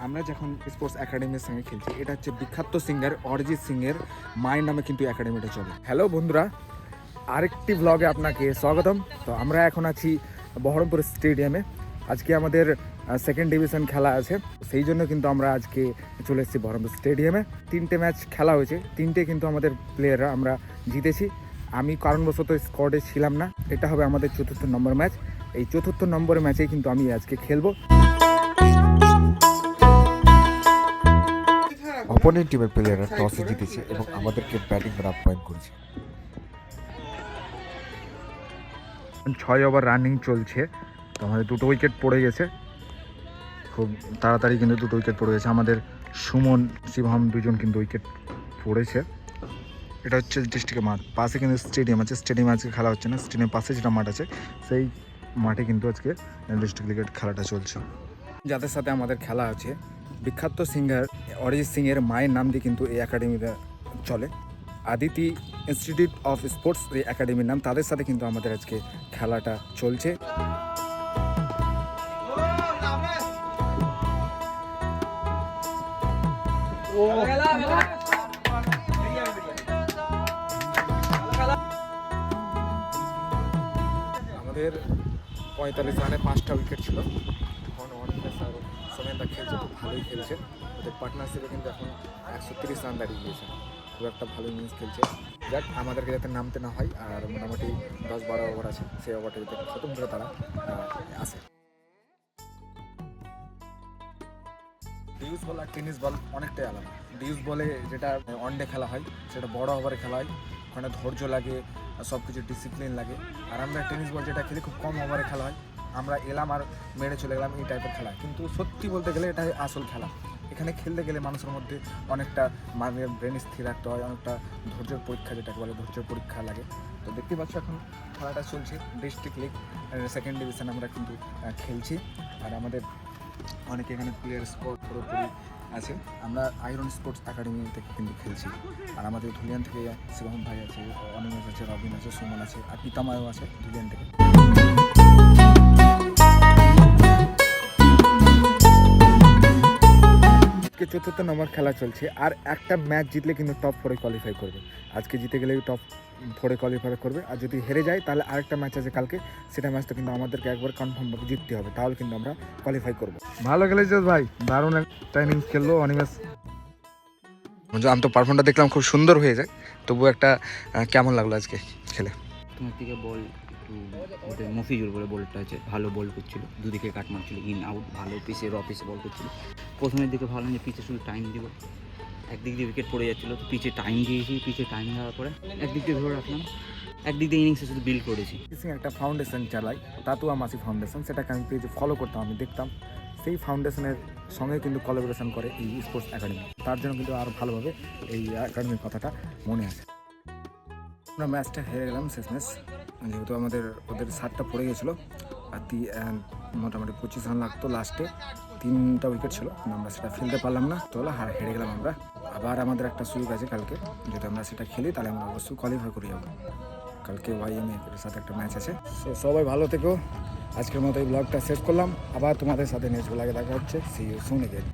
আমরা যখন স্পোর্টস একাডেমির সঙ্গে খেলছি, এটা হচ্ছে বিখ্যাত সিঙ্গার অরিজিৎ সিংয়ের মায়ের নামে কিন্তু একাডেমিটা চলে। হ্যালো বন্ধুরা, আরেকটি ব্লগে আপনাকে স্বাগতম। তো আমরা এখন আছি বহরমপুর স্টেডিয়ামে। আজকে আমাদের সেকেন্ড ডিভিশন খেলা আছে, সেই জন্য কিন্তু আমরা আজকে চলে এসেছি বহরমপুর স্টেডিয়ামে। 3টে ম্যাচ খেলা হয়েছে, 3টে কিন্তু আমাদের প্লেয়াররা আমরা জিতেছি। আমি কারণবশত স্কোয়াডে ছিলাম না। এটা হবে আমাদের 4র্থ নম্বর ম্যাচ। এই 4র্থ নম্বরের ম্যাচেই কিন্তু আমি আজকে খেলবো। অপোনেন্ট টিমের প্লেয়াররা টসে জিতেছে এবং আমাদেরকে ব্যাটিং করার আপ্যায়ন করেছে। 6 ওভার রানিং চলছে, তো আমাদের 2টো উইকেট পড়ে গেছে। খুব তাড়াতাড়ি কিন্তু 2টো উইকেট পড়ে গেছে। আমাদের সুমন, শিবম দুজন কিন্তু উইকেট পড়েছে। এটা হচ্ছে ডিস্ট্রিক্টের মাঠ, পাশে কিন্তু স্টেডিয়াম আছে। স্টেডিয়ামে আজকে খেলা হচ্ছে না, স্টেডিয়ামের পাশে যেটা মাঠ আছে সেই মাঠে কিন্তু আজকে ডিস্ট্রিক্ট ক্রিকেট খেলাটা চলছে। যাদের সাথে আমাদের খেলা আছে, বিখ্যাত সিঙ্গার অরিজিৎ সিংয়ের মায়ের নাম দিয়ে কিন্তু এই একাডেমিটা চলে। আদিতি ইনস্টিটিউট অফ স্পোর্টস এই একাডেমির নাম। তাদের সাথে কিন্তু আমাদের আজকে খেলাটা চলছে। আমাদের 45 রানে 5টা উইকেট ছিল। এখন অনিমেষ আর সোমেনদা খেলছে, খুব ভালোই খেলছে। ওদের পার্টনারশিপে কিন্তু এখন 130 রান দাঁড়িয়ে গিয়েছে। খুব একটা ভালো ইনিংস খেলছে। যাক, আমাদেরকে যাতে নামতে না হয়, আর মোটামুটি 10-12 ওভার আছে, সেই ওভারটা যাতে খতম করে তারা আসে। ডিউস বল আর টেনিস বল অনেকটাই আলাদা। ডিউস বলে যেটা ওয়ানডে খেলা হয়, সেটা বড় ওভারে খেলা হয়, ওখানে ধৈর্য লাগে, সব কিছু ডিসিপ্লিন লাগে। আর আমরা টেনিস বল যেটা খেলি খুব কম ওভারে খেলা হয়, আমরা এলাম আর মেরে চলে গেলাম, এই টাইপের খেলা। কিন্তু সত্যি বলতে গেলে এটা আসল খেলা। এখানে খেলতে গেলে মানুষের মধ্যে অনেকটা ব্রেন স্থির রাখতে হয়, অনেকটা ধৈর্যের পরীক্ষা, যেটাকে বলে ধৈর্যের পরীক্ষা লাগে। তো দেখতে পাচ্ছ এখন খেলাটা চলছে, ডিস্ট্রিক্ট লিগ সেকেন্ড ডিভিশন আমরা কিন্তু খেলছি। আর আমাদের অনেকে এখানে প্লেয়ার স্কোয়াড পুরোপুরি আছে। আমরা আয়রন স্পোর্টস একাডেমি থেকে কিন্তু খেলছি। আর আমাদের ধুলিয়ান থেকে শিবম ভাই আছে, অনিমেষ আছে, রবিন আছে, সুমন আছে, আর পিতামায়ও আছে ধুলিয়ান থেকে। আজকে 4র্থ নম্বর খেলা চলছে, আর একটা ম্যাচ জিতলে কিন্তু টপ 4-এ কোয়ালিফাই করবে। আজকে জিতে গেলেই টপ 4-এ কোয়ালিফাই করবে, আর যদি হেরে যায় তাহলে আরেকটা ম্যাচ আছে কালকে, সেটা ম্যাচটা কিন্তু আমাদেরকে একবার কনফার্মভাবে জিততে হবে, তাহলে কিন্তু আমরা কোয়ালিফাই করবো। ভালো খেলেছিস ভাই, দারুণ একটা ইনিংস খেললো অনিমেষ। আমি তো পারফর্মটা দেখলাম খুব সুন্দর হয়ে যায়, তবু একটা কেমন লাগলো আজকে খেলে? তোমার থেকে বল একটু ওদের মফিজুর বলে বলটা আছে, ভালো বল করছিল, দুদিকে কাট মারছিল, ইন আউট, ভালো পিসে বল করছিল। প্রথমের দিকে ভালো যে পিচে শুধু টাইম দিব, একদিক দিয়ে উইকেট পড়ে যাচ্ছিলো, তো পিচে টাইম দিয়েছি, পিচে টাইম দেওয়ার পরে একদিক দিয়ে ধরে রাখলাম, একদিক দিয়ে ইনিংসে শুধু বিল্ড করেছি। একটা ফাউন্ডেশন চালাই, তাতুয়া মাসি ফাউন্ডেশন, সেটাকে আমি পেজে ফলো করতাম, আমি দেখতাম। সেই ফাউন্ডেশনের সঙ্গে কিন্তু কোলাবোরেশন করে এই স্পোর্টস একাডেমি, তার জন্য কিন্তু আরও ভালোভাবে এই একাডেমির কথাটা মনে আছে। আমরা ম্যাচটা হেরে গেলাম শেষ ম্যাচ, যেহেতু ওদের 7টা পড়ে গেছিলো, আর মোটামুটি 25 রান লাগতো লাস্টে। 3টা উইকেট ছিল, কিন্তু আমরা সেটা ফেলতে পারলাম না, তো হেরে গেলাম আমরা। আবার আমাদের একটা সুযোগ আছে কালকে, যদি আমরা সেটা খেলি তাহলে আমরা অবশ্যই কোয়ালিফাই করে যাবো। কালকে YMA এর সাথে একটা ম্যাচ আছে। সবাই ভালো থেকো। আজকের মতো এই ব্লগটা শেষ করলাম, আবার তোমাদের সাথে নেক্সট ব্লগে দেখা হচ্ছে। See you soon again.